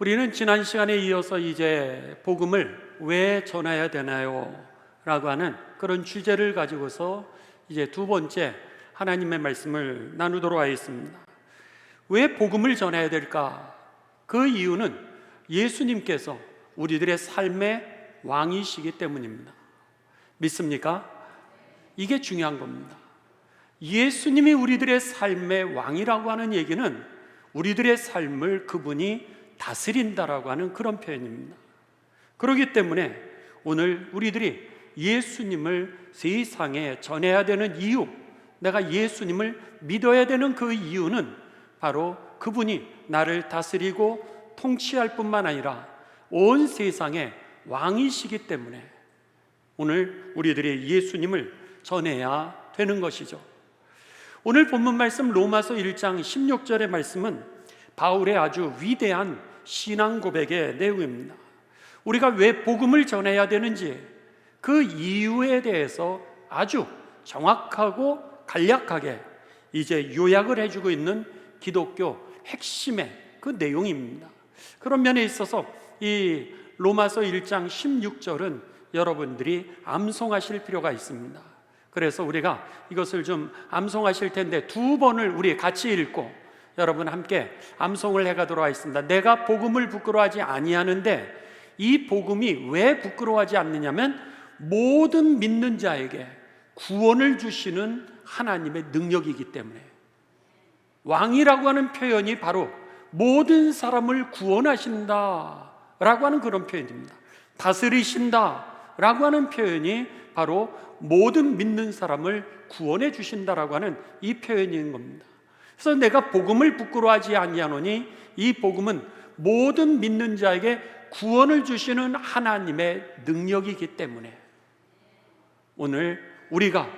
우리는 지난 시간에 이어서 이제 복음을 왜 전해야 되나요? 라고 하는 그런 주제를 가지고서 이제 두 번째 하나님의 말씀을 나누도록 하겠습니다. 왜 복음을 전해야 될까? 그 이유는 예수님께서 우리들의 삶의 왕이시기 때문입니다. 믿습니까? 이게 중요한 겁니다. 예수님이 우리들의 삶의 왕이라고 하는 얘기는 우리들의 삶을 그분이 다스린다라고 하는 그런 표현입니다. 그렇기 때문에 오늘 우리들이 예수님을 세상에 전해야 되는 이유, 내가 예수님을 믿어야 되는 그 이유는 바로 그분이 나를 다스리고 통치할 뿐만 아니라 온 세상의 왕이시기 때문에 오늘 우리들이 예수님을 전해야 되는 것이죠. 오늘 본문 말씀 로마서 1장 16절의 말씀은 바울의 아주 위대한 신앙 고백의 내용입니다. 우리가 왜 복음을 전해야 되는지 그 이유에 대해서 아주 정확하고 간략하게 이제 요약을 해주고 있는 기독교 핵심의 그 내용입니다. 그런 면에 있어서 이 로마서 1장 16절은 여러분들이 암송하실 필요가 있습니다. 그래서 우리가 이것을 좀 암송하실 텐데 두 번을 우리 같이 읽고 여러분 함께 암송을 해가도록 하겠습니다. 내가 복음을 부끄러워하지 아니하는데 이 복음이 왜 부끄러워하지 않느냐면 모든 믿는 자에게 구원을 주시는 하나님의 능력이기 때문에 왕이라고 하는 표현이 바로 모든 사람을 구원하신다 라고 하는 그런 표현입니다. 다스리신다 라고 하는 표현이 바로 모든 믿는 사람을 구원해 주신다라고 하는 이 표현인 겁니다. 그래서 내가 복음을 부끄러워하지 아니하노니 이 복음은 모든 믿는 자에게 구원을 주시는 하나님의 능력이기 때문에 오늘 우리가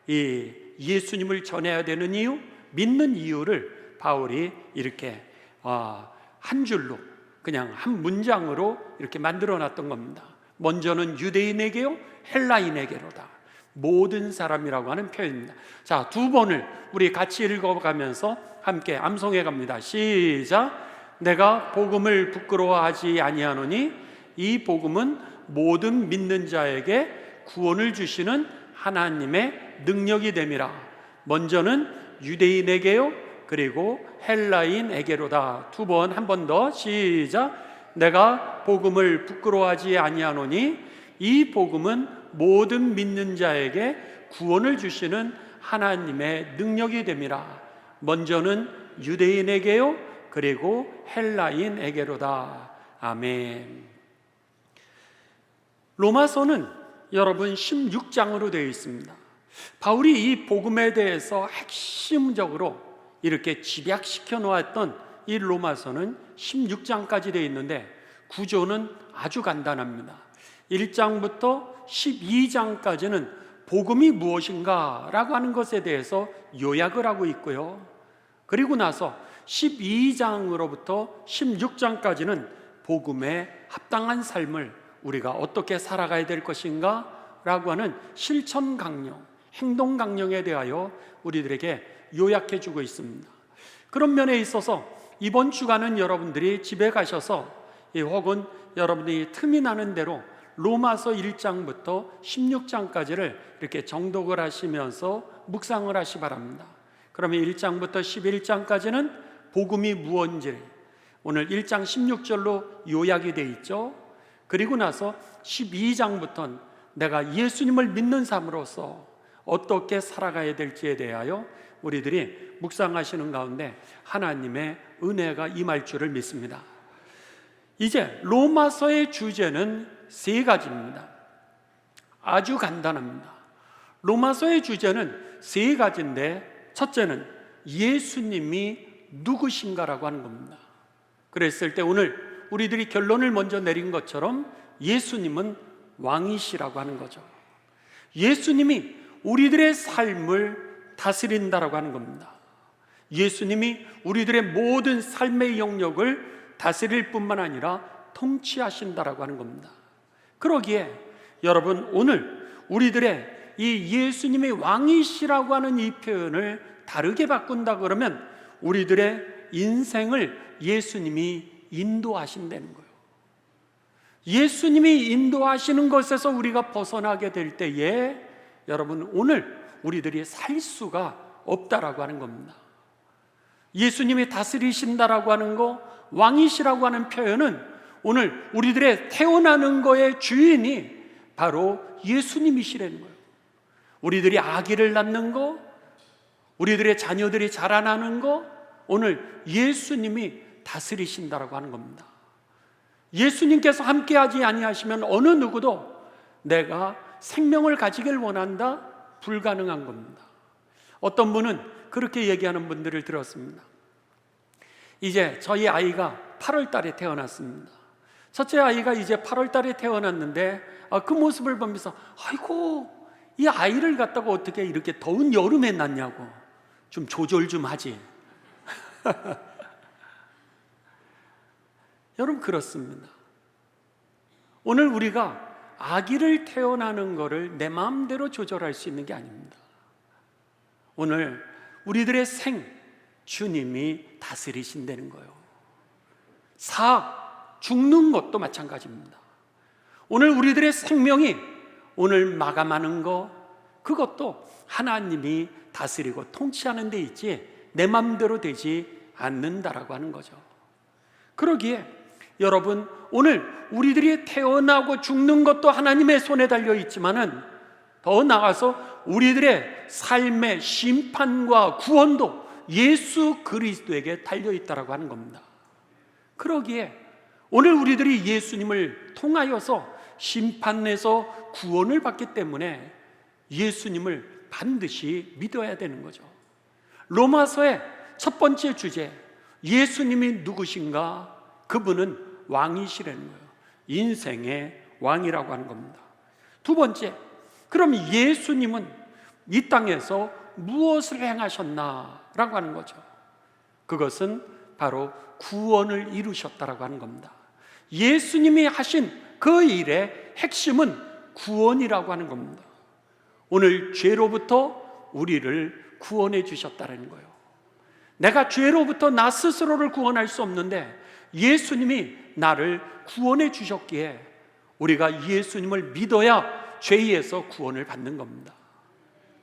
이 예수님을 전해야 되는 이유, 믿는 이유를 바울이 이렇게 한 줄로 그냥 한 문장으로 이렇게 만들어 놨던 겁니다. 먼저는 유대인에게요 헬라인에게로다. 모든 사람이라고 하는 표현입니다. 자, 두 번을 우리 같이 읽어가면서 함께 암송해 갑니다. 시작. 내가 복음을 부끄러워하지 아니하노니 이 복음은 모든 믿는 자에게 구원을 주시는 하나님의 능력이 됨이라. 먼저는 유대인에게요 그리고 헬라인에게로다. 두 번, 한 번 더 시작. 내가 복음을 부끄러워하지 아니하노니 이 복음은 모든 믿는 자에게 구원을 주시는 하나님의 능력이 됨이라. 먼저는 유대인에게요 그리고 헬라인에게로다. 아멘. 로마서는 여러분 16장으로 되어 있습니다. 바울이 이 복음에 대해서 핵심적으로 이렇게 집약시켜 놓았던 이 로마서는 16장까지 되어 있는데 구조는 아주 간단합니다. 1장부터 12장까지는 복음이 무엇인가 라고 하는 것에 대해서 요약을 하고 있고요. 그리고 나서 12장으로부터 16장까지는 복음에 합당한 삶을 우리가 어떻게 살아가야 될 것인가 라고 하는 실천 강령, 행동 강령에 대하여 우리들에게 요약해 주고 있습니다. 그런 면에 있어서 이번 주간은 여러분들이 집에 가셔서 혹은 여러분들이 틈이 나는 대로 로마서 1장부터 16장까지를 이렇게 정독을 하시면서 묵상을 하시 바랍니다. 그러면 1장부터 11장까지는 복음이 무엇인지 오늘 1장 16절로 요약이 되어 있죠. 그리고 나서 12장부터는 내가 예수님을 믿는 삶으로서 어떻게 살아가야 될지에 대하여 우리들이 묵상하시는 가운데 하나님의 은혜가 임할 줄을 믿습니다. 이제 로마서의 주제는 세 가지입니다. 아주 간단합니다. 로마서의 주제는 세 가지인데 첫째는 예수님이 누구신가라고 하는 겁니다. 그랬을 때 오늘 우리들이 결론을 먼저 내린 것처럼 예수님은 왕이시라고 하는 거죠. 예수님이 우리들의 삶을 다스린다라고 하는 겁니다. 예수님이 우리들의 모든 삶의 영역을 다스릴 뿐만 아니라 통치하신다라고 하는 겁니다. 그러기에 여러분 오늘 우리들의 이 예수님이 왕이시라고 하는 이 표현을 다르게 바꾼다 그러면 우리들의 인생을 예수님이 인도하신다는 거예요. 예수님이 인도하시는 것에서 우리가 벗어나게 될 때에 여러분, 오늘 우리들이 살 수가 없다라고 하는 겁니다. 예수님이 다스리신다라고 하는 거, 왕이시라고 하는 표현은 오늘 우리들의 태어나는 거의 주인이 바로 예수님이시라는 거예요. 우리들이 아기를 낳는 거, 우리들의 자녀들이 자라나는 거, 오늘 예수님이 다스리신다라고 하는 겁니다. 예수님께서 함께하지 아니하시면 어느 누구도 내가 생명을 가지길 원한다? 불가능한 겁니다. 어떤 분은 그렇게 얘기하는 분들을 들었습니다. 이제 저희 아이가 8월 달에 태어났습니다. 첫째 아이가 이제 8월 달에 태어났는데 그 모습을 보면서 아이고, 이 아이를 갖다가 어떻게 이렇게 더운 여름에 낳냐고, 좀 조절 좀 하지. 여러분, 그렇습니다. 오늘 우리가 아기를 태어나는 것을 내 마음대로 조절할 수 있는 게 아닙니다. 오늘 우리들의 주님이 다스리신다는 거예요. 죽는 것도 마찬가지입니다. 오늘 우리들의 생명이 오늘 마감하는 거, 그것도 하나님이 다스리고 통치하는 데 있지 내 마음대로 되지 않는다라고 하는 거죠. 그러기에 여러분, 오늘 우리들이 태어나고 죽는 것도 하나님의 손에 달려 있지만은 더 나아가서 우리들의 삶의 심판과 구원도 예수 그리스도에게 달려 있다라고 하는 겁니다. 그러기에 오늘 우리들이 예수님을 통하여서 심판에서 구원을 받기 때문에 예수님을 반드시 믿어야 되는 거죠. 로마서의 첫 번째 주제, 예수님이 누구신가? 그분은 왕이시라는 거예요. 인생의 왕이라고 하는 겁니다. 두 번째, 그럼 예수님은 이 땅에서 무엇을 행하셨나? 라고 하는 거죠. 그것은 바로 구원을 이루셨다라고 하는 겁니다. 예수님이 하신 그 일의 핵심은 구원이라고 하는 겁니다. 오늘 죄로부터 우리를 구원해 주셨다는 거예요. 내가 죄로부터 나 스스로를 구원할 수 없는데 예수님이 나를 구원해 주셨기에 우리가 예수님을 믿어야 죄에서 구원을 받는 겁니다.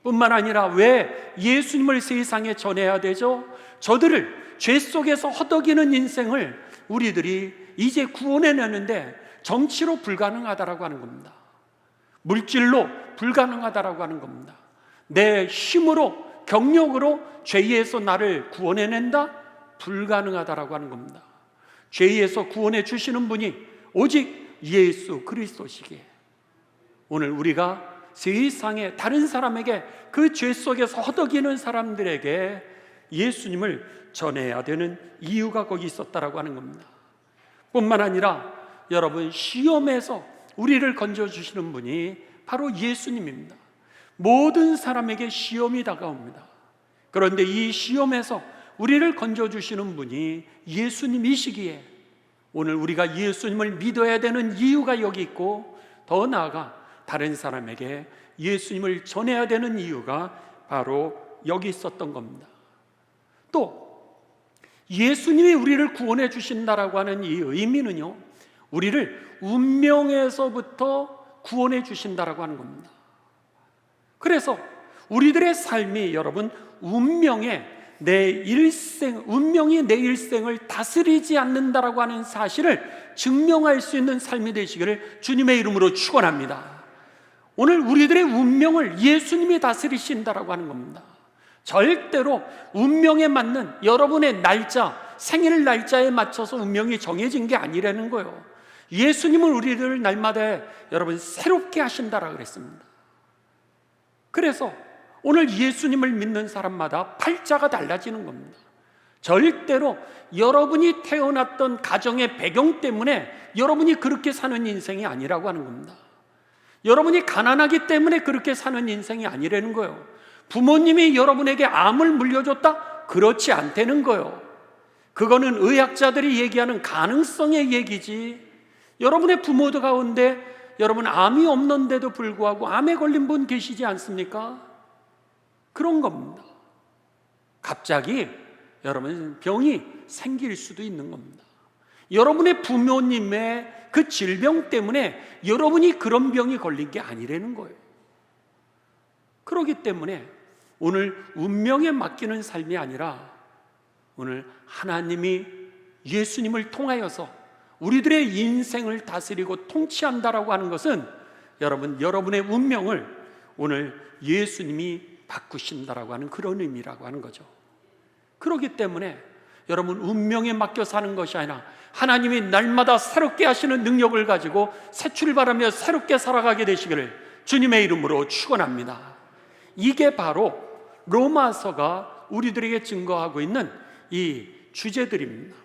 뿐만 아니라 왜 예수님을 세상에 전해야 되죠? 저들을 죄 속에서 허덕이는 인생을 우리들이 이제 구원해내는데 정치로 불가능하다라고 하는 겁니다. 물질로 불가능하다라고 하는 겁니다. 내 힘으로, 경력으로 죄에서 나를 구원해낸다? 불가능하다라고 하는 겁니다. 죄에서 구원해 주시는 분이 오직 예수 그리스도시기에 오늘 우리가 세상에 다른 사람에게 그 죄 속에서 허덕이는 사람들에게 예수님을 전해야 되는 이유가 거기 있었다라고 하는 겁니다. 뿐만 아니라 여러분, 시험에서 우리를 건져주시는 분이 바로 예수님입니다. 모든 사람에게 시험이 다가옵니다. 그런데 이 시험에서 우리를 건져주시는 분이 예수님이시기에 오늘 우리가 예수님을 믿어야 되는 이유가 여기 있고, 더 나아가 다른 사람에게 예수님을 전해야 되는 이유가 바로 여기 있었던 겁니다. 또 예수님이 우리를 구원해 주신다라고 하는 이 의미는요, 우리를 운명에서부터 구원해 주신다라고 하는 겁니다. 그래서 우리들의 삶이 여러분, 운명이 내 일생을 다스리지 않는다라고 하는 사실을 증명할 수 있는 삶이 되시기를 주님의 이름으로 축원합니다. 오늘 우리들의 운명을 예수님이 다스리신다라고 하는 겁니다. 절대로 운명에 맞는 여러분의 날짜, 생일 날짜에 맞춰서 운명이 정해진 게 아니라는 거예요. 예수님은 우리를 날마다 여러분 새롭게 하신다라고 그랬습니다. 그래서 오늘 예수님을 믿는 사람마다 팔자가 달라지는 겁니다. 절대로 여러분이 태어났던 가정의 배경 때문에 여러분이 그렇게 사는 인생이 아니라고 하는 겁니다. 여러분이 가난하기 때문에 그렇게 사는 인생이 아니라는 거예요. 부모님이 여러분에게 암을 물려줬다? 그렇지 않다는 거예요. 그거는 의학자들이 얘기하는 가능성의 얘기지, 여러분의 부모들 가운데 여러분 암이 없는데도 불구하고 암에 걸린 분 계시지 않습니까? 그런 겁니다. 갑자기 여러분 병이 생길 수도 있는 겁니다. 여러분의 부모님의 그 질병 때문에 여러분이 그런 병이 걸린 게 아니라는 거예요. 그렇기 때문에 오늘 운명에 맡기는 삶이 아니라 오늘 하나님이 예수님을 통하여서 우리들의 인생을 다스리고 통치한다라고 하는 것은 여러분의 운명을 오늘 예수님이 바꾸신다라고 하는 그런 의미라고 하는 거죠. 그렇기 때문에 여러분 운명에 맡겨 사는 것이 아니라 하나님이 날마다 새롭게 하시는 능력을 가지고 새 출발하며 새롭게 살아가게 되시기를 주님의 이름으로 축원합니다. 이게 바로 로마서가 우리들에게 증거하고 있는 이 주제들입니다.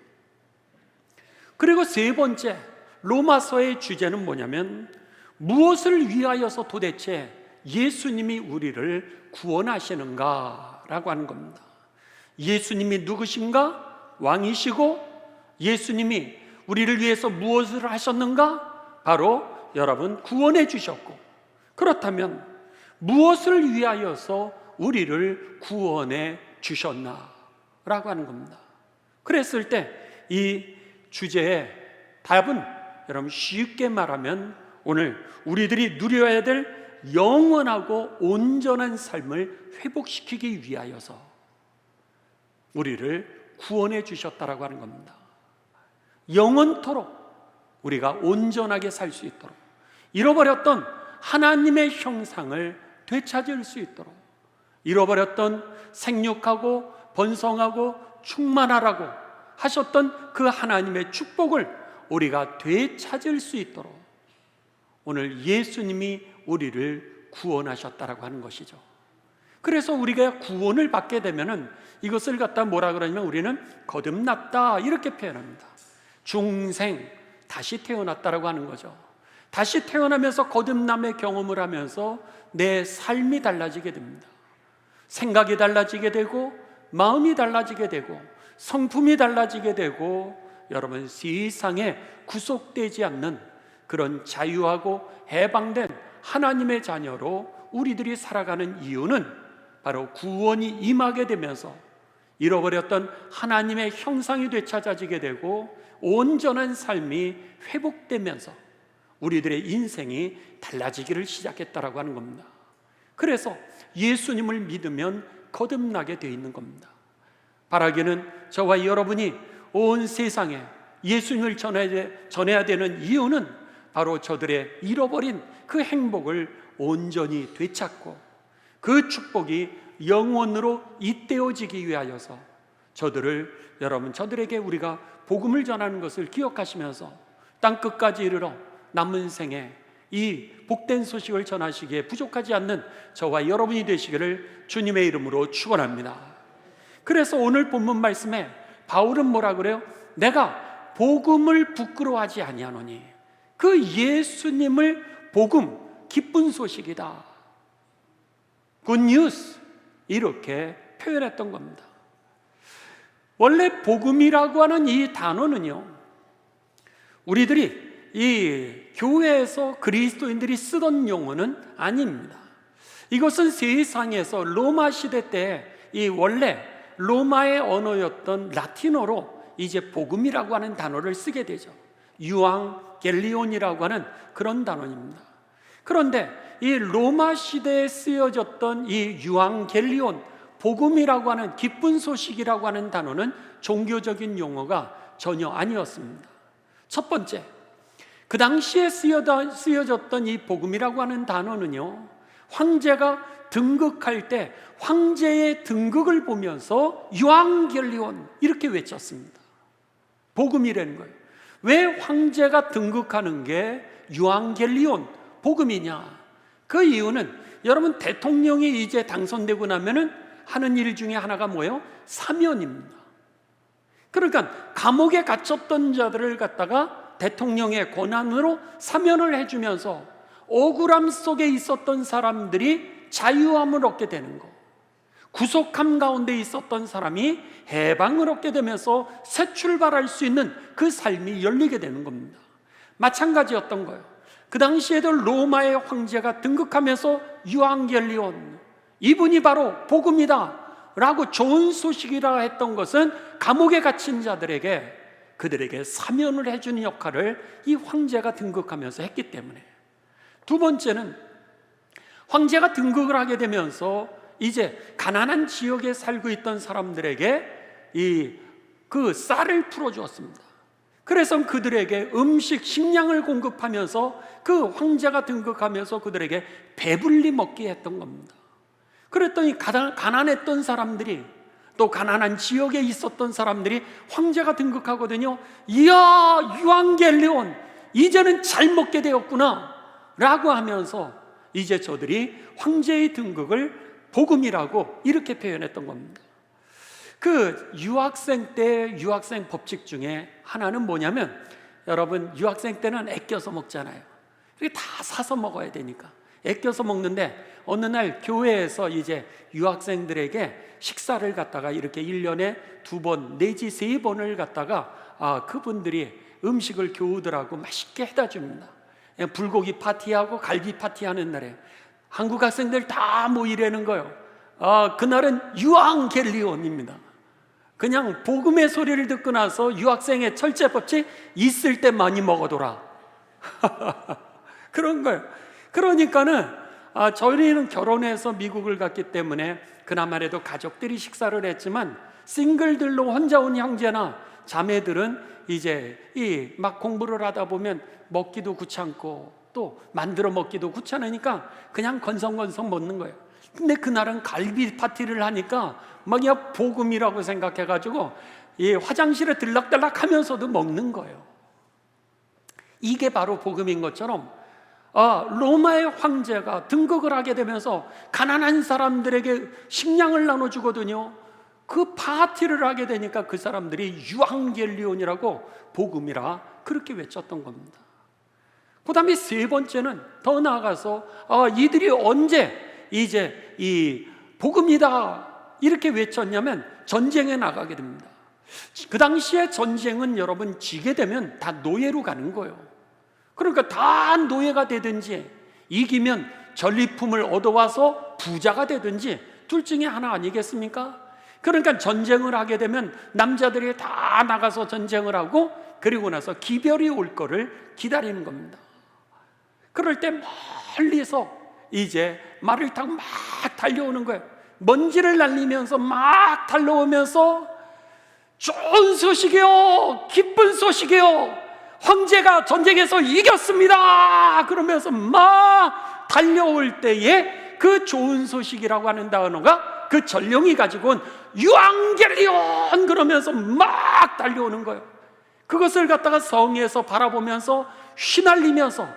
그리고 세 번째, 로마서의 주제는 뭐냐면 무엇을 위하여서 도대체 예수님이 우리를 구원하시는가라고 하는 겁니다. 예수님이 누구신가? 왕이시고 예수님이 우리를 위해서 무엇을 하셨는가? 바로 여러분 구원해 주셨고, 그렇다면 무엇을 위하여서 우리를 구원해 주셨나라고 하는 겁니다. 그랬을 때 이 주제의 답은 여러분 쉽게 말하면 오늘 우리들이 누려야 될 영원하고 온전한 삶을 회복시키기 위하여서 우리를 구원해 주셨다라고 하는 겁니다. 영원토록 우리가 온전하게 살 수 있도록, 잃어버렸던 하나님의 형상을 되찾을 수 있도록, 잃어버렸던 생육하고 번성하고 충만하라고 하셨던 그 하나님의 축복을 우리가 되찾을 수 있도록 오늘 예수님이 우리를 구원하셨다라고 하는 것이죠. 그래서 우리가 구원을 받게 되면은 이것을 갖다 뭐라 그러냐면 우리는 거듭났다 이렇게 표현합니다. 중생, 다시 태어났다라고 하는 거죠. 다시 태어나면서 거듭남의 경험을 하면서 내 삶이 달라지게 됩니다. 생각이 달라지게 되고 마음이 달라지게 되고 성품이 달라지게 되고 여러분 세상에 구속되지 않는 그런 자유하고 해방된 하나님의 자녀로 우리들이 살아가는 이유는 바로 구원이 임하게 되면서 잃어버렸던 하나님의 형상이 되찾아지게 되고 온전한 삶이 회복되면서 우리들의 인생이 달라지기를 시작했다라고 하는 겁니다. 그래서 예수님을 믿으면 거듭나게 되어 있는 겁니다. 바라기는 저와 여러분이 온 세상에 예수님을 전해야 되는 이유는 바로 저들의 잃어버린 그 행복을 온전히 되찾고 그 축복이 영원으로 잇대어지기 위하여서 저들에게 우리가 복음을 전하는 것을 기억하시면서 땅끝까지 이르러 남은 생에 이 복된 소식을 전하시기에 부족하지 않는 저와 여러분이 되시기를 주님의 이름으로 축원합니다. 그래서 오늘 본문 말씀에 바울은 뭐라 그래요? 내가 복음을 부끄러워하지 아니하노니 그 예수님을 복음, 기쁜 소식이다, 굿뉴스 이렇게 표현했던 겁니다. 원래 복음이라고 하는 이 단어는요, 우리들이 이 교회에서 그리스도인들이 쓰던 용어는 아닙니다. 이것은 세상에서 로마 시대 때 이 원래 로마의 언어였던 라틴어로 이제 복음이라고 하는 단어를 쓰게 되죠. 유앙겔리온이라고 하는 그런 단어입니다. 그런데 이 로마 시대에 쓰여졌던 이 유앙겔리온, 복음이라고 하는 기쁜 소식이라고 하는 단어는 종교적인 용어가 전혀 아니었습니다. 첫 번째, 그 당시에 쓰여졌던 이 복음이라고 하는 단어는요, 황제가 등극할 때 황제의 등극을 보면서 유앙겔리온 이렇게 외쳤습니다. 복음이라는 거예요. 왜 황제가 등극하는 게 유앙겔리온 복음이냐? 그 이유는 여러분 대통령이 이제 당선되고 나면은 하는 일 중에 하나가 뭐예요? 사면입니다. 그러니까 감옥에 갇혔던 자들을 갖다가 대통령의 권한으로 사면을 해주면서 억울함 속에 있었던 사람들이 자유함을 얻게 되는 거, 구속함 가운데 있었던 사람이 해방을 얻게 되면서 새 출발할 수 있는 그 삶이 열리게 되는 겁니다. 마찬가지였던 거예요. 그 당시에도 로마의 황제가 등극하면서 유앙겔리온, 이분이 바로 복음이다 라고 좋은 소식이라 했던 것은 감옥에 갇힌 자들에게 그들에게 사면을 해주는 역할을 이 황제가 등극하면서 했기 때문에, 두 번째는 황제가 등극을 하게 되면서 이제 가난한 지역에 살고 있던 사람들에게 그 쌀을 풀어주었습니다. 그래서 그들에게 음식, 식량을 공급하면서 그 황제가 등극하면서 그들에게 배불리 먹게 했던 겁니다. 그랬더니 가난했던 사람들이, 또 가난한 지역에 있었던 사람들이 황제가 등극하거든요. 이야, 유앙겔리온, 이제는 잘 먹게 되었구나 라고 하면서 이제 저들이 황제의 등극을 복음이라고 이렇게 표현했던 겁니다. 그 유학생 때 유학생 법칙 중에 하나는 뭐냐면, 여러분, 유학생 때는 아껴서 먹잖아요. 다 사서 먹어야 되니까 아껴서 먹는데, 어느 날 교회에서 이제 유학생들에게 식사를 갖다가 이렇게 1년에 2번 내지 3번을 갖다가 그분들이 음식을 교우들하고 맛있게 해다 줍니다. 불고기 파티하고 갈비 파티하는 날에 한국 학생들 다 모이려는 거예요. 그날은 유앙겔리온입니다. 그냥 복음의 소리를 듣고 나서 유학생의 철제 법칙, 있을 때 많이 먹어둬라 그런 거예요. 그러니까는 저희는 결혼해서 미국을 갔기 때문에 그나마라도 가족들이 식사를 했지만, 싱글들로 혼자 온 형제나 자매들은 이제 막 공부를 하다 보면 먹기도 귀찮고 또 만들어 먹기도 귀찮으니까 그냥 건성건성 먹는 거예요. 근데 그날은 갈비 파티를 하니까 막 그냥 복음이라고 생각해가지고 화장실에 들락달락 하면서도 먹는 거예요. 이게 바로 복음인 것처럼 로마의 황제가 등극을 하게 되면서 가난한 사람들에게 식량을 나눠주거든요. 그 파티를 하게 되니까 그 사람들이 유앙겔리온이라고 복음이라 그렇게 외쳤던 겁니다. 그 다음에 세 번째는 더 나아가서 이들이 언제 이제 이 복음이다 이렇게 외쳤냐면, 전쟁에 나가게 됩니다. 그 당시에 전쟁은 여러분 지게 되면 다 노예로 가는 거예요. 그러니까 다 노예가 되든지 이기면 전리품을 얻어와서 부자가 되든지 둘 중에 하나 아니겠습니까? 그러니까 전쟁을 하게 되면 남자들이 다 나가서 전쟁을 하고, 그리고 나서 기별이 올 거를 기다리는 겁니다. 그럴 때 멀리서 이제 말을 타고 막 달려오는 거예요. 먼지를 날리면서 막 달려오면서, 좋은 소식이요, 기쁜 소식이요, 황제가 전쟁에서 이겼습니다 그러면서 막 달려올 때에 그 좋은 소식이라고 하는 단어가 그 전령이 가지고 온 유앙겔리온 그러면서 막 달려오는 거예요. 그것을 갖다가 성에서 바라보면서 휘날리면서,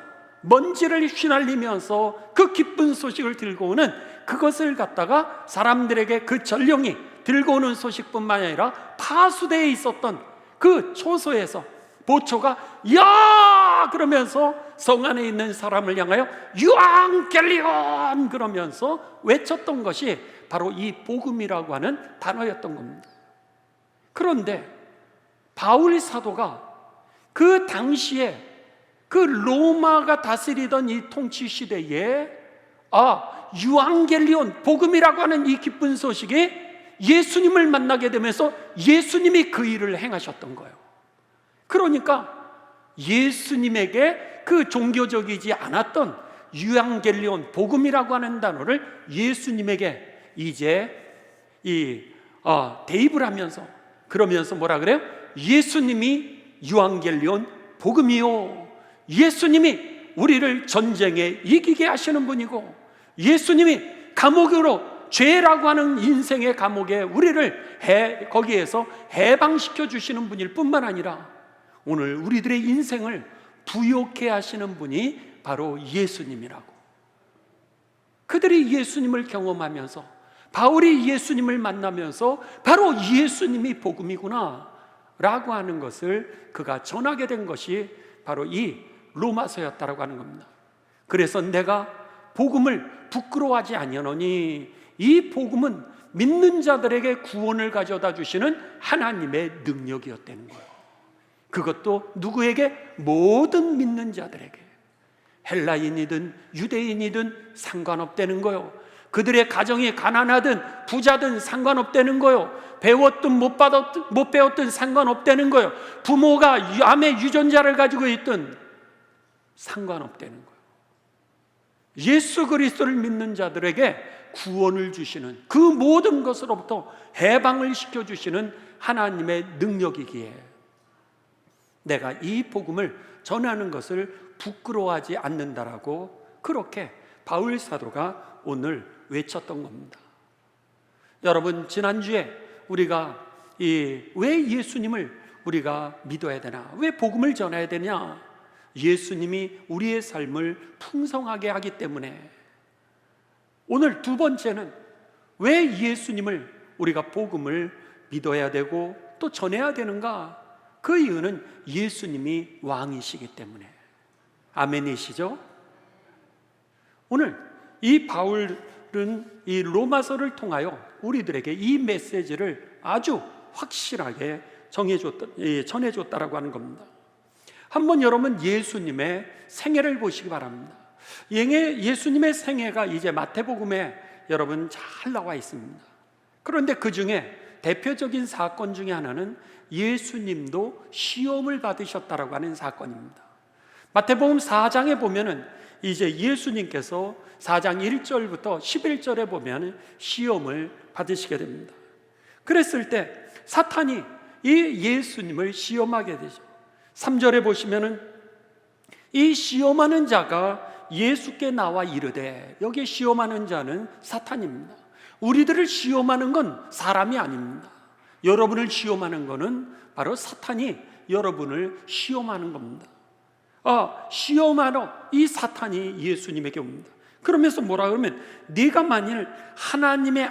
먼지를 휘날리면서 그 기쁜 소식을 들고 오는, 그것을 갖다가 사람들에게 그 전령이 들고 오는 소식뿐만 아니라 파수대에 있었던 그 초소에서 보초가 야 그러면서 성 안에 있는 사람을 향하여 유앙겔리온 그러면서 외쳤던 것이 바로 이 복음이라고 하는 단어였던 겁니다. 그런데 바울 사도가 그 당시에 그 로마가 다스리던 이 통치 시대에 유앙겔리온 복음이라고 하는 이 기쁜 소식이 예수님을 만나게 되면서 예수님이 그 일을 행하셨던 거예요. 그러니까 예수님에게 그 종교적이지 않았던 유앙겔리온 복음이라고 하는 단어를 예수님에게 이제 대입을 하면서, 그러면서 뭐라 그래요? 예수님이 유앙겔리온 복음이요, 예수님이 우리를 전쟁에 이기게 하시는 분이고, 예수님이 감옥으로, 죄라고 하는 인생의 감옥에 우리를 거기에서 해방시켜 주시는 분일 뿐만 아니라 오늘 우리들의 인생을 부욕해 하시는 분이 바로 예수님이라고. 그들이 예수님을 경험하면서, 바울이 예수님을 만나면서 바로 예수님이 복음이구나 라고 하는 것을 그가 전하게 된 것이 바로 이 로마서였다라고 하는 겁니다. 그래서 내가 복음을 부끄러워하지 아니하노니, 이 복음은 믿는 자들에게 구원을 가져다 주시는 하나님의 능력이었다는 거예요. 그것도 누구에게? 모든 믿는 자들에게. 헬라인이든 유대인이든 상관없다는 거예요. 그들의 가정이 가난하든 부자든 상관없다는 거요. 배웠든 못 배웠든 상관없다는 거요. 부모가 암의 유전자를 가지고 있든 상관없다는 거예요. 예수 그리스도를 믿는 자들에게 구원을 주시는, 그 모든 것으로부터 해방을 시켜주시는 하나님의 능력이기에 내가 이 복음을 전하는 것을 부끄러워하지 않는다라고 그렇게 바울 사도가 오늘 외쳤던 겁니다. 여러분, 지난주에 우리가 왜 예수님을 우리가 믿어야 되나, 왜 복음을 전해야 되냐, 예수님이 우리의 삶을 풍성하게 하기 때문에. 오늘 두 번째는 왜 예수님을 우리가 복음을 믿어야 되고 또 전해야 되는가? 그 이유는 예수님이 왕이시기 때문에. 아멘이시죠? 오늘 이 바울은 이 로마서를 통하여 우리들에게 이 메시지를 아주 확실하게 전해줬다라고 하는 겁니다. 한번 여러분 예수님의 생애를 보시기 바랍니다. 예수님의 생애가 이제 마태복음에 여러분 잘 나와 있습니다. 그런데 그 중에 대표적인 사건 중에 하나는 예수님도 시험을 받으셨다라고 하는 사건입니다. 마태복음 4장에 보면은 이제 예수님께서 4장 1절부터 11절에 보면 시험을 받으시게 됩니다. 그랬을 때 사탄이 이 예수님을 시험하게 되죠. 3절에 보시면은 이 시험하는 자가 예수께 나와 이르되, 여기 시험하는 자는 사탄입니다. 우리들을 시험하는 건 사람이 아닙니다. 여러분을 시험하는 것은 바로 사탄이 여러분을 시험하는 겁니다. 시험하러 이 사탄이 예수님에게 옵니다. 그러면서 뭐라 그러면, 네가 만일 하나님의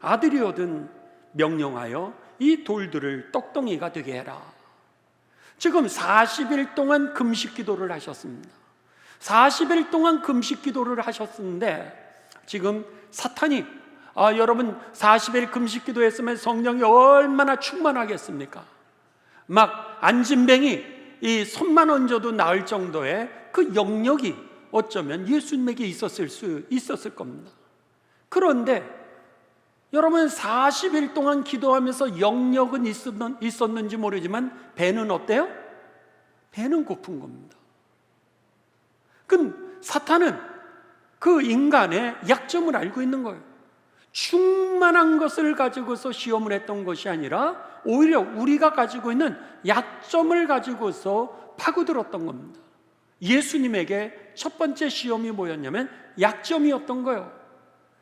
아들이거든 명령하여 이 돌들을 떡덩이가 되게 해라. 지금 40일 동안 금식 기도를 하셨습니다. 40일 동안 금식 기도를 하셨는데 지금 사탄이 여러분 40일 금식 기도했으면 성령이 얼마나 충만하겠습니까? 막 안진뱅이 이 손만 얹어도 나을 정도의 그 영역이 어쩌면 예수님에게 있었을 겁니다. 그런데 여러분 40일 동안 기도하면서 영역은 있었는지 모르지만 배는 어때요? 배는 고픈 겁니다. 그럼 사탄은 그 인간의 약점을 알고 있는 거예요. 충만한 것을 가지고서 시험을 했던 것이 아니라 오히려 우리가 가지고 있는 약점을 가지고서 파고들었던 겁니다. 예수님에게 첫 번째 시험이 뭐였냐면 약점이었던 거예요.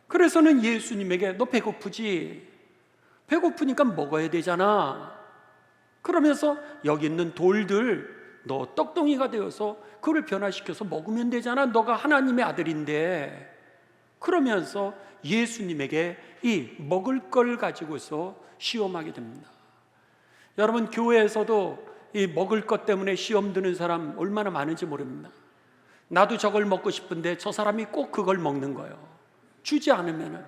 그래서는 예수님에게 너 배고프지? 배고프니까 먹어야 되잖아. 그러면서 여기 있는 돌들 너 떡덩이가 되어서 그걸 변화시켜서 먹으면 되잖아. 너가 하나님의 아들인데. 그러면서 예수님에게 이 먹을 걸 가지고서 시험하게 됩니다. 여러분, 교회에서도 이 먹을 것 때문에 시험 드는 사람 얼마나 많은지 모릅니다. 나도 저걸 먹고 싶은데 저 사람이 꼭 그걸 먹는 거예요. 주지 않으면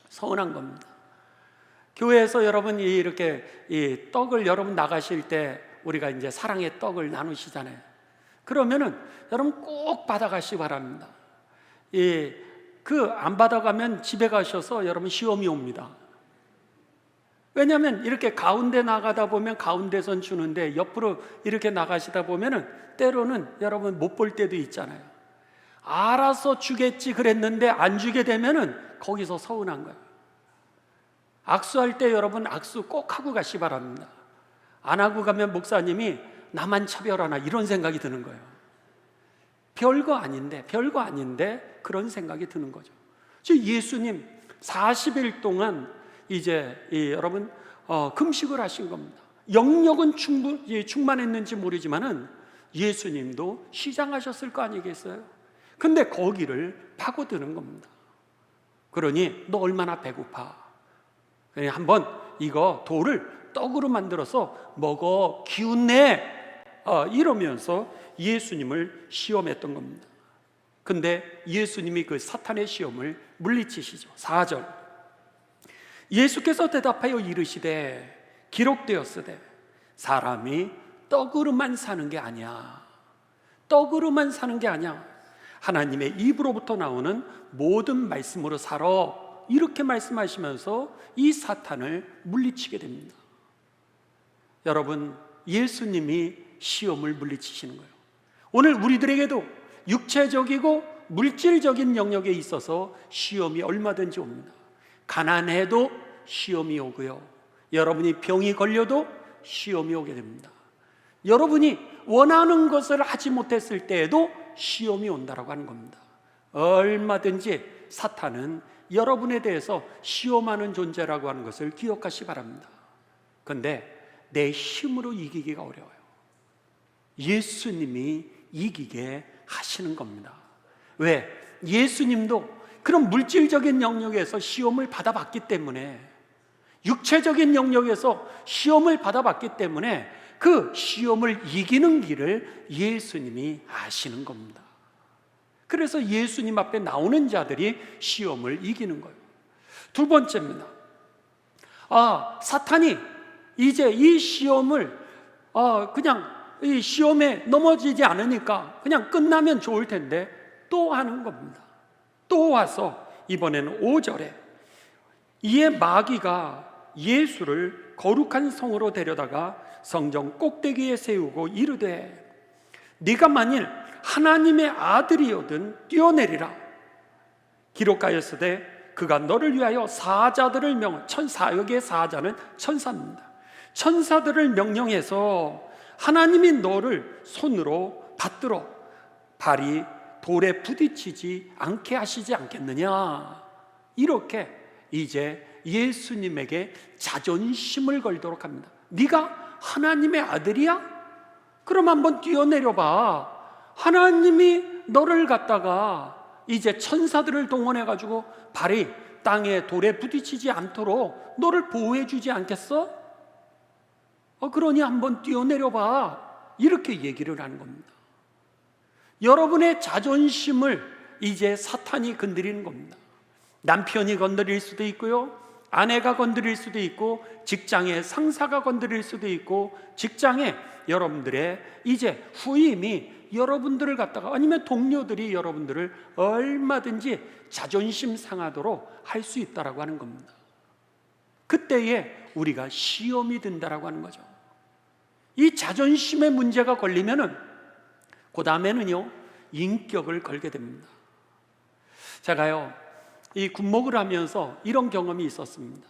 서운한 겁니다. 교회에서 여러분 이렇게 이 떡을 여러분 나가실 때 우리가 이제 사랑의 떡을 나누시잖아요. 그러면은 여러분 꼭 받아가시기 바랍니다. 안 받아가면 집에 가셔서 여러분 시험이 옵니다. 왜냐하면 이렇게 가운데 나가다 보면 가운데선 주는데 옆으로 이렇게 나가시다 보면은 때로는 여러분 못 볼 때도 있잖아요. 알아서 주겠지 그랬는데 안 주게 되면은 거기서 서운한 거예요. 악수할 때 여러분 악수 꼭 하고 가시 바랍니다. 안 하고 가면 목사님이 나만 차별하나 이런 생각이 드는 거예요. 별거 아닌데 그런 생각이 드는 거죠. 즉 예수님 40일 동안 이제 여러분 금식을 하신 겁니다. 영역은 충만했는지 모르지만은 예수님도 시장하셨을 거 아니겠어요? 근데 거기를 파고드는 겁니다. 그러니 너 얼마나 배고파? 그냥 한번 이거 돌을 떡으로 만들어서 먹어, 기운내, 이러면서 예수님을 시험했던 겁니다. 근데 예수님이 그 사탄의 시험을 물리치시죠. 4절 예수께서 대답하여 이르시되 기록되었으되 사람이 떡으로만 사는 게 아니야. 떡으로만 사는 게 아니야. 하나님의 입으로부터 나오는 모든 말씀으로 살아, 이렇게 말씀하시면서 이 사탄을 물리치게 됩니다. 여러분, 예수님이 시험을 물리치시는 거예요. 오늘 우리들에게도 육체적이고 물질적인 영역에 있어서 시험이 얼마든지 옵니다. 가난해도 시험이 오고요, 여러분이 병이 걸려도 시험이 오게 됩니다. 여러분이 원하는 것을 하지 못했을 때에도 시험이 온다라고 하는 겁니다. 얼마든지 사탄은 여러분에 대해서 시험하는 존재라고 하는 것을 기억하시기 바랍니다. 그런데 내 힘으로 이기기가 어려워요. 예수님이 이기게 하시는 겁니다. 왜? 예수님도 그런 물질적인 영역에서 시험을 받아봤기 때문에, 육체적인 영역에서 시험을 받아봤기 때문에 그 시험을 이기는 길을 예수님이 아시는 겁니다. 그래서 예수님 앞에 나오는 자들이 시험을 이기는 거예요. 두 번째입니다. 사탄이 이제 이 시험을 그냥 이 시험에 넘어지지 않으니까 그냥 끝나면 좋을 텐데 또 하는 겁니다. 또 와서 이번에는 5절에 이에 마귀가 예수를 거룩한 성으로 데려다가 성전 꼭대기에 세우고 이르되 네가 만일 하나님의 아들이거든 뛰어내리라. 기록하였으되 그가 너를 위하여 사자들을 여기에 사자는 천사입니다. 천사들을 명령해서 하나님이 너를 손으로 받들어 발이 돌에 부딪히지 않게 하시지 않겠느냐. 이렇게 이제 예수님에게 자존심을 걸도록 합니다. 네가 하나님의 아들이야? 그럼 한번 뛰어내려봐. 하나님이 너를 갖다가 이제 천사들을 동원해가지고 발이 땅에 돌에 부딪히지 않도록 너를 보호해 주지 않겠어? 그러니 한번 뛰어내려봐. 이렇게 얘기를 하는 겁니다. 여러분의 자존심을 이제 사탄이 건드리는 겁니다. 남편이 건드릴 수도 있고요, 아내가 건드릴 수도 있고, 직장의 상사가 건드릴 수도 있고, 직장에 여러분들의 이제 후임이 여러분들을 갖다가, 아니면 동료들이 여러분들을 얼마든지 자존심 상하도록 할 수 있다라고 하는 겁니다. 그때에 우리가 시험이 든다라고 하는 거죠. 이 자존심의 문제가 걸리면은 그 다음에는요, 인격을 걸게 됩니다. 제가요, 이 군목을 하면서 이런 경험이 있었습니다.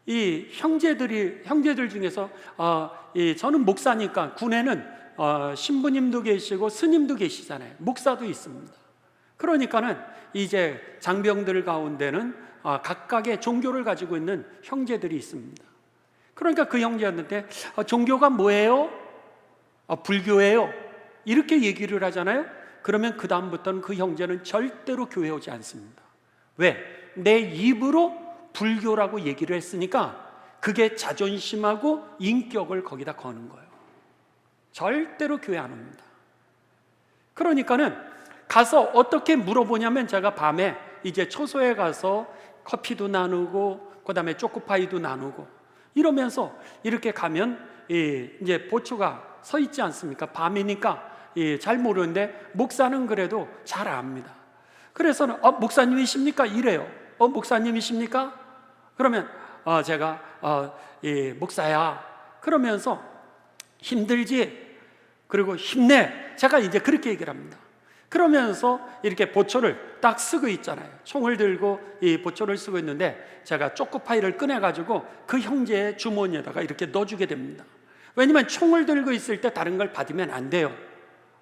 이 형제들 중에서 저는 목사니까 군에는 신부님도 계시고 스님도 계시잖아요. 목사도 있습니다. 그러니까는 이제 장병들 가운데는 각각의 종교를 가지고 있는 형제들이 있습니다. 그러니까 그 형제한테 종교가 뭐예요? 불교예요. 이렇게 얘기를 하잖아요. 그러면 그 다음부터는 그 형제는 절대로 교회 오지 않습니다. 왜? 내 입으로 불교라고 얘기를 했으니까 그게 자존심하고 인격을 거기다 거는 거예요. 절대로 교회 안 옵니다. 그러니까는 가서 어떻게 물어보냐면, 제가 밤에 이제 초소에 가서 커피도 나누고 그 다음에 초코파이도 나누고 이러면서 이렇게 가면 이제 보초가 서 있지 않습니까? 밤이니까 잘 모르는데 목사는 그래도 잘 압니다. 그래서는 목사님이십니까? 이래요. 목사님이십니까? 그러면 제가 목사야. 그러면서 힘들지? 그리고 힘내. 제가 이제 그렇게 얘기를 합니다. 그러면서 이렇게 보초를 딱 쓰고 있잖아요. 총을 들고 이 보초를 쓰고 있는데 제가 초코파이를 꺼내가지고 그 형제의 주머니에다가 이렇게 넣어주게 됩니다. 왜냐면 총을 들고 있을 때 다른 걸 받으면 안 돼요.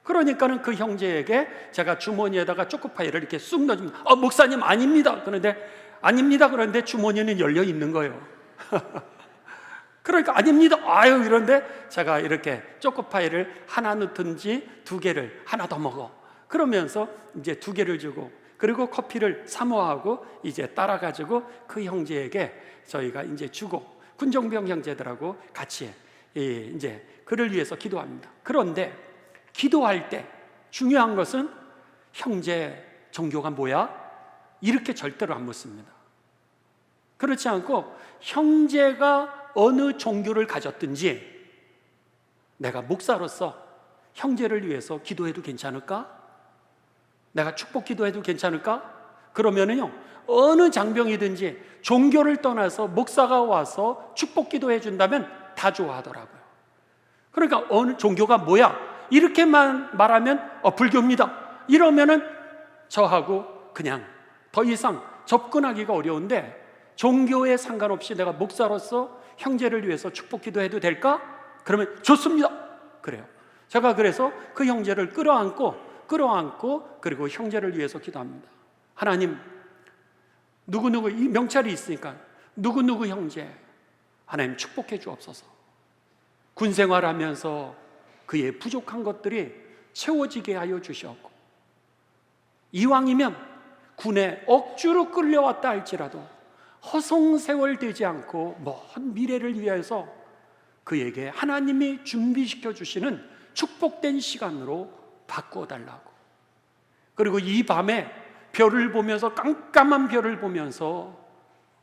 그러니까는 그 형제에게 제가 주머니에다가 초코파이를 이렇게 쑥 넣어줍니다. 목사님 아닙니다. 그런데 아닙니다. 그런데 주머니는 열려 있는 거예요. 그러니까 아닙니다. 이런데 제가 이렇게 초코파이를 하나 넣든지 두 개를 하나 더 먹어. 그러면서 이제 두 개를 주고, 그리고 커피를 사모하고 이제 따라가지고 그 형제에게 저희가 이제 주고, 군종병 형제들하고 같이 이제 그를 위해서 기도합니다. 그런데 기도할 때 중요한 것은 형제 종교가 뭐야? 이렇게 절대로 안 묻습니다. 그렇지 않고 형제가 어느 종교를 가졌든지 내가 목사로서 형제를 위해서 기도해도 괜찮을까? 내가 축복 기도해도 괜찮을까? 그러면은요, 어느 장병이든지 종교를 떠나서 목사가 와서 축복 기도해 준다면 다 좋아하더라고요. 그러니까 어느 종교가 뭐야? 이렇게만 말하면 불교입니다. 이러면은 저하고 그냥 더 이상 접근하기가 어려운데, 종교에 상관없이 내가 목사로서 형제를 위해서 축복 기도해도 될까? 그러면 좋습니다. 그래요. 제가 그래서 그 형제를 끌어안고 그리고 형제를 위해서 기도합니다. 하나님, 누구누구 이 명찰이 있으니까 누구누구 형제 하나님 축복해 주옵소서. 군 생활하면서 그의 부족한 것들이 채워지게 하여 주시옵고, 이왕이면 군에 억지로 끌려왔다 할지라도 허송세월 되지 않고 먼 미래를 위해서 그에게 하나님이 준비시켜 주시는 축복된 시간으로 바꾸어 달라고. 그리고 이 밤에 별을 보면서, 깜깜한 별을 보면서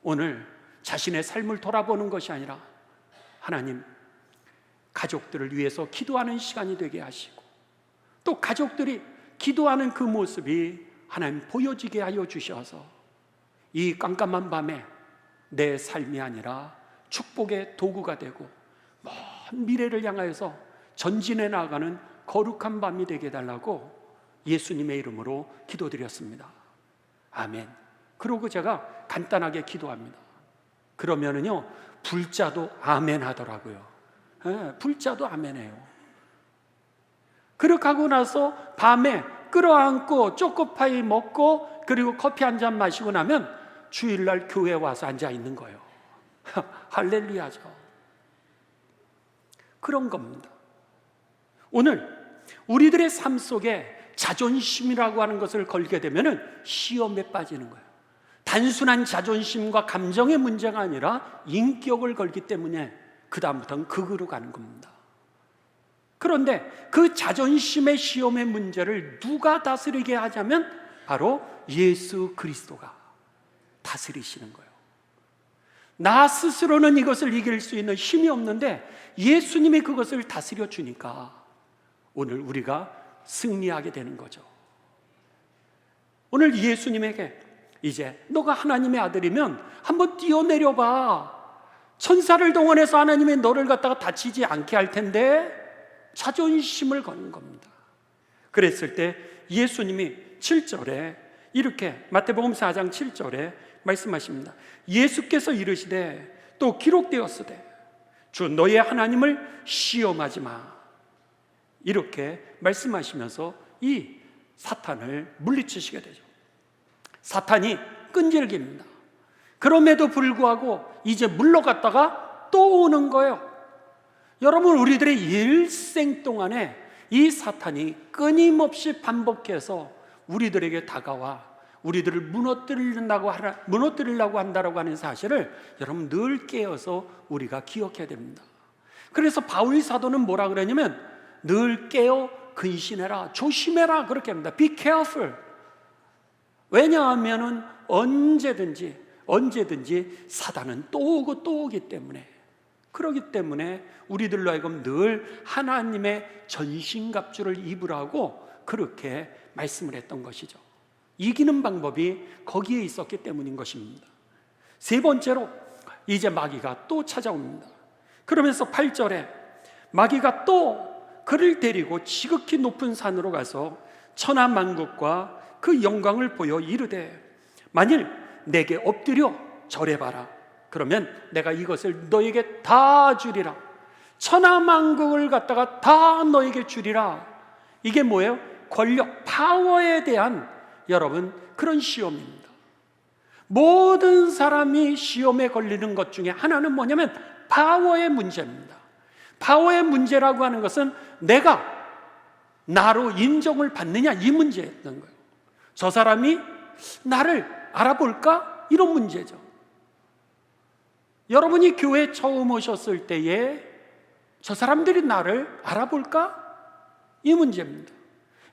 오늘 자신의 삶을 돌아보는 것이 아니라 하나님, 가족들을 위해서 기도하는 시간이 되게 하시고, 또 가족들이 기도하는 그 모습이 하나님 보여지게 하여 주셔서 이 깜깜한 밤에 내 삶이 아니라 축복의 도구가 되고 먼 미래를 향하여서 전진해 나가는 거룩한 밤이 되게 해달라고 예수님의 이름으로 기도드렸습니다. 아멘. 그러고 제가 간단하게 기도합니다. 그러면은요, 불자도 아멘 하더라고요. 불자도 아멘해요. 그렇게 하고 나서 밤에 끌어안고 초코파이 먹고 그리고 커피 한 잔 마시고 나면 주일날 교회에 와서 앉아 있는 거예요. 할렐루야죠. 그런 겁니다. 오늘 우리들의 삶 속에 자존심이라고 하는 것을 걸게 되면 시험에 빠지는 거예요. 단순한 자존심과 감정의 문제가 아니라 인격을 걸기 때문에 그 다음부터는 극으로 가는 겁니다. 그런데 그 자존심의 시험의 문제를 누가 다스리게 하자면 바로 예수 그리스도가 다스리시는 거예요. 나 스스로는 이것을 이길 수 있는 힘이 없는데 예수님이 그것을 다스려 주니까 오늘 우리가 승리하게 되는 거죠. 오늘 예수님에게 이제 너가 하나님의 아들이면 한번 뛰어내려 봐. 천사를 동원해서 하나님이 너를 갖다가 다치지 않게 할 텐데, 자존심을 거는 겁니다. 그랬을 때 예수님이 7절에 이렇게, 마태복음 4장 7절에 말씀하십니다. 예수께서 이르시되 또 기록되었으되 주 너의 하나님을 시험하지 마. 이렇게 말씀하시면서 이 사탄을 물리치시게 되죠. 사탄이 끈질깁니다. 그럼에도 불구하고 이제 물러갔다가 또 오는 거예요. 여러분, 우리들의 일생 동안에 이 사탄이 끊임없이 반복해서 우리들에게 다가와 우리들을 무너뜨리려고 한다고 하는 사실을 여러분 늘 깨어서 우리가 기억해야 됩니다. 그래서 바울 사도는 뭐라 그러냐면 늘 깨어 근신해라, 조심해라 그렇게 합니다. Be careful. 왜냐하면 언제든지 사단은 또 오고 또 오기 때문에, 그렇기 때문에 우리들로 하여금 늘 하나님의 전신갑주를 입으라고 그렇게 말씀을 했던 것이죠. 이기는 방법이 거기에 있었기 때문인 것입니다. 세 번째로 이제 마귀가 또 찾아옵니다. 그러면서 8절에 마귀가 또 그를 데리고 지극히 높은 산으로 가서 천하만국과 그 영광을 보여 이르되 만일 내게 엎드려 절해봐라. 그러면 내가 이것을 너에게 다 주리라. 천하만국을 갖다가 다 너에게 주리라. 이게 뭐예요? 권력, 파워에 대한 여러분 그런 시험입니다. 모든 사람이 시험에 걸리는 것 중에 하나는 뭐냐면 파워의 문제입니다. 파워의 문제라고 하는 것은 내가 나로 인정을 받느냐 이 문제였던 거예요. 저 사람이 나를 알아볼까? 이런 문제죠. 여러분이 교회 처음 오셨을 때에 저 사람들이 나를 알아볼까? 이 문제입니다.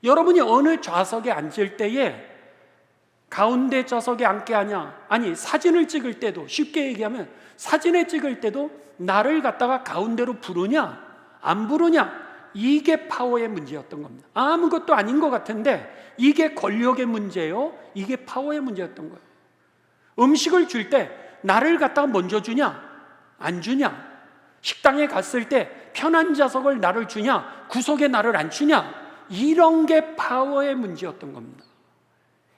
여러분이 어느 좌석에 앉을 때에 가운데 좌석에 앉게 하냐? 아니, 사진을 찍을 때도, 쉽게 얘기하면 사진을 찍을 때도 나를 갖다가 가운데로 부르냐 안 부르냐, 이게 파워의 문제였던 겁니다. 아무것도 아닌 것 같은데 이게 권력의 문제요, 이게 파워의 문제였던 거예요. 음식을 줄 때 나를 갖다가 먼저 주냐 안 주냐, 식당에 갔을 때 편한 좌석을 나를 주냐 구석에 나를 안 주냐, 이런 게 파워의 문제였던 겁니다.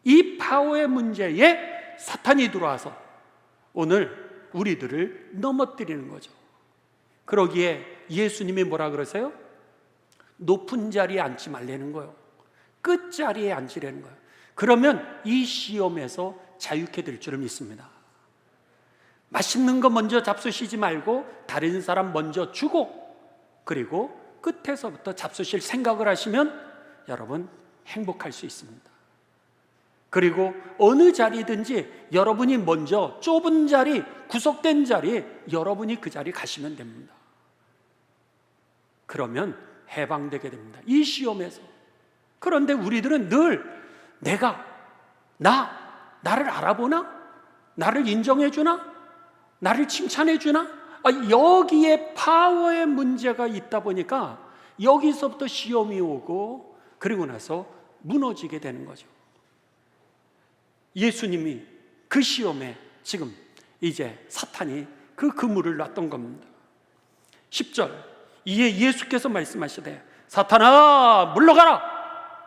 이 파워의 문제에 사탄이 들어와서 오늘 우리들을 넘어뜨리는 거죠. 그러기에 예수님이 뭐라 그러세요? 높은 자리에 앉지 말라는 거예요. 끝자리에 앉으라는 거예요. 그러면 이 시험에서 자유케 될 줄을 믿습니다. 맛있는 거 먼저 잡수시지 말고 다른 사람 먼저 주고, 그리고 끝에서부터 잡수실 생각을 하시면 여러분 행복할 수 있습니다. 그리고 어느 자리든지 여러분이 먼저 좁은 자리, 구속된 자리에 여러분이 그 자리 가시면 됩니다. 그러면 해방되게 됩니다, 이 시험에서. 그런데 우리들은 늘 나를 알아보나? 나를 인정해 주나? 나를 칭찬해 주나? 여기에 파워의 문제가 있다 보니까 여기서부터 시험이 오고 그리고 나서 무너지게 되는 거죠. 예수님이 그 시험에 지금 이제 사탄이 그 그물을 놨던 겁니다. 10절, 이에 예수께서 말씀하시되 사탄아 물러가라,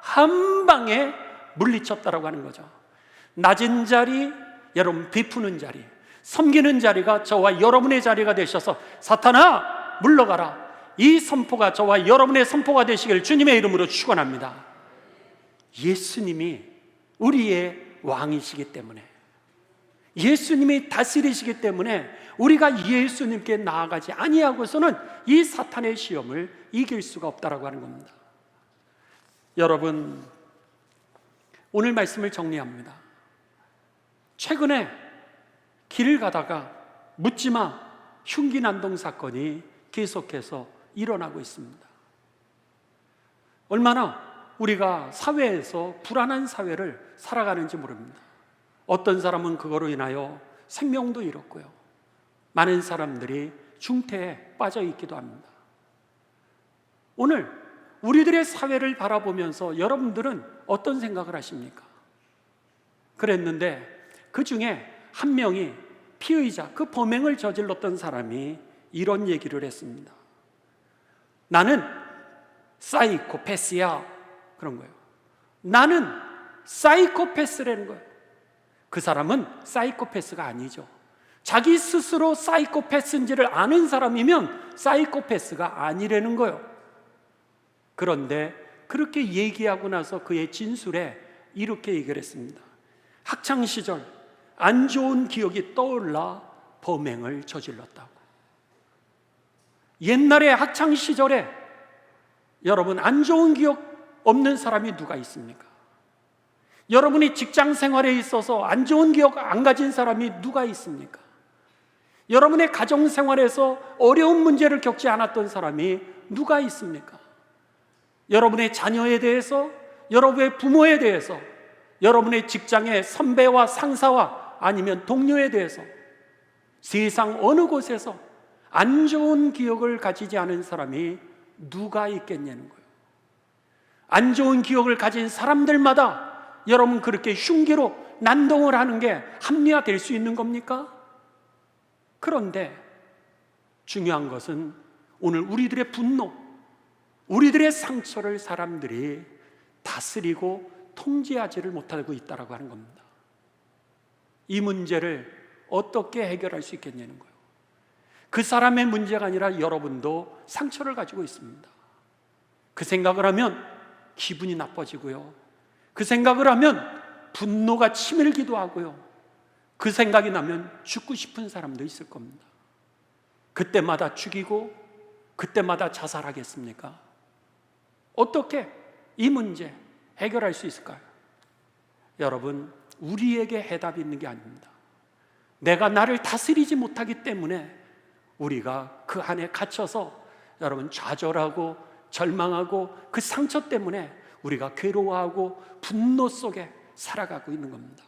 한 방에 물리쳤다라고 하는 거죠. 낮은 자리, 여러분 베푸는 자리, 섬기는 자리가 저와 여러분의 자리가 되셔서 사탄아 물러가라, 이 선포가 저와 여러분의 선포가 되시길 주님의 이름으로 축원합니다. 예수님이 우리의 왕이시기 때문에, 예수님이 다스리시기 때문에 우리가 예수님께 나아가지 아니하고서는 이 사탄의 시험을 이길 수가 없다라고 하는 겁니다. 여러분, 오늘 말씀을 정리합니다. 최근에 길을 가다가 묻지마 흉기 난동 사건이 계속해서 일어나고 있습니다. 얼마나 우리가 사회에서 불안한 사회를 살아가는지 모릅니다. 어떤 사람은 그거로 인하여 생명도 잃었고요, 많은 사람들이 중태에 빠져 있기도 합니다. 오늘 우리들의 사회를 바라보면서 여러분들은 어떤 생각을 하십니까? 그랬는데 그 중에 한 명이 피의자, 그 범행을 저질렀던 사람이 이런 얘기를 했습니다. 나는 사이코패스야, 그런 거예요. 나는 사이코패스라는 거예요. 그 사람은 사이코패스가 아니죠. 자기 스스로 사이코패스인지를 아는 사람이면 사이코패스가 아니라는 거예요. 그런데 그렇게 얘기하고 나서 그의 진술에 이렇게 얘기를 했습니다. 학창시절 안 좋은 기억이 떠올라 범행을 저질렀다고. 옛날에 학창시절에 여러분 안 좋은 기억 없는 사람이 누가 있습니까? 여러분이 직장 생활에 있어서 안 좋은 기억 안 가진 사람이 누가 있습니까? 여러분의 가정 생활에서 어려운 문제를 겪지 않았던 사람이 누가 있습니까? 여러분의 자녀에 대해서, 여러분의 부모에 대해서, 여러분의 직장의 선배와 상사와 아니면 동료에 대해서 세상 어느 곳에서 안 좋은 기억을 가지지 않은 사람이 누가 있겠냐는 거예요. 안 좋은 기억을 가진 사람들마다 여러분 그렇게 흉기로 난동을 하는 게 합리화될 수 있는 겁니까? 그런데 중요한 것은 오늘 우리들의 분노, 우리들의 상처를 사람들이 다스리고 통제하지를 못하고 있다고 하는 겁니다. 이 문제를 어떻게 해결할 수 있겠냐는 거예요. 그 사람의 문제가 아니라 여러분도 상처를 가지고 있습니다. 그 생각을 하면 기분이 나빠지고요, 그 생각을 하면 분노가 치밀기도 하고요, 그 생각이 나면 죽고 싶은 사람도 있을 겁니다. 그때마다 죽이고 그때마다 자살하겠습니까? 어떻게 이 문제 해결할 수 있을까요? 여러분, 우리에게 해답이 있는 게 아닙니다. 내가 나를 다스리지 못하기 때문에 우리가 그 안에 갇혀서 여러분 좌절하고 절망하고 그 상처 때문에 우리가 괴로워하고 분노 속에 살아가고 있는 겁니다.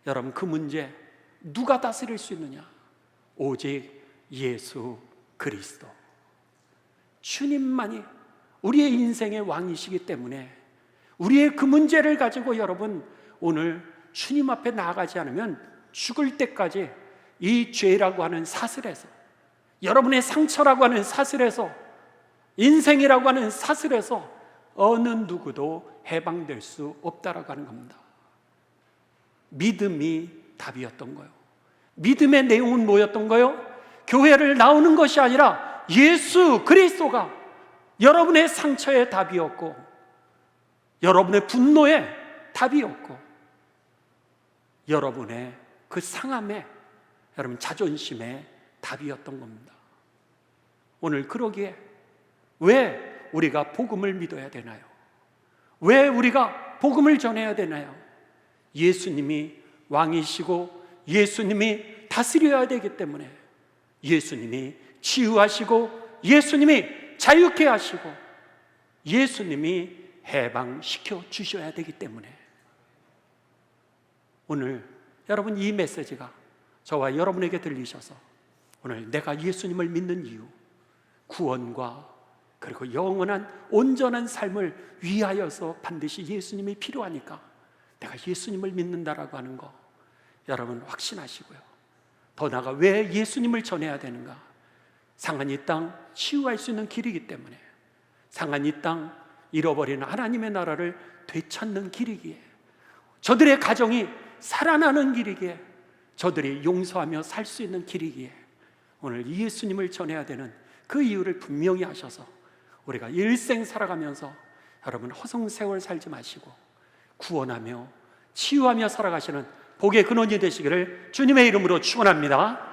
여러분, 그 문제 누가 다스릴 수 있느냐? 오직 예수 그리스도. 주님만이 우리의 인생의 왕이시기 때문에 우리의 그 문제를 가지고 여러분 오늘 주님 앞에 나아가지 않으면 죽을 때까지 이 죄라고 하는 사슬에서, 여러분의 상처라고 하는 사슬에서, 인생이라고 하는 사슬에서 어느 누구도 해방될 수 없다라고 하는 겁니다. 믿음이 답이었던 거예요. 믿음의 내용은 뭐였던 거예요? 교회를 나오는 것이 아니라 예수 그리스도가 여러분의 상처의 답이었고, 여러분의 분노의 답이었고, 여러분의 그 상함의, 여러분 자존심의 답이었던 겁니다. 오늘 그러기에 왜 우리가 복음을 믿어야 되나요? 왜 우리가 복음을 전해야 되나요? 예수님이 왕이시고 예수님이 다스려야 되기 때문에, 예수님이 치유하시고 예수님이 자유케 하시고 예수님이 해방시켜 주셔야 되기 때문에, 오늘 여러분 이 메시지가 저와 여러분에게 들리셔서 오늘 내가 예수님을 믿는 이유, 구원과 그리고 영원한 온전한 삶을 위하여서 반드시 예수님이 필요하니까 내가 예수님을 믿는다라고 하는 거 여러분 확신하시고요. 더 나아가 왜 예수님을 전해야 되는가? 상한 이 땅 치유할 수 있는 길이기 때문에, 상한 이 땅 잃어버리는 하나님의 나라를 되찾는 길이기에, 저들의 가정이 살아나는 길이기에, 저들이 용서하며 살 수 있는 길이기에 오늘 예수님을 전해야 되는 그 이유를 분명히 하셔서 우리가 일생 살아가면서 여러분 허송세월 살지 마시고 구원하며 치유하며 살아가시는 복의 근원이 되시기를 주님의 이름으로 축원합니다.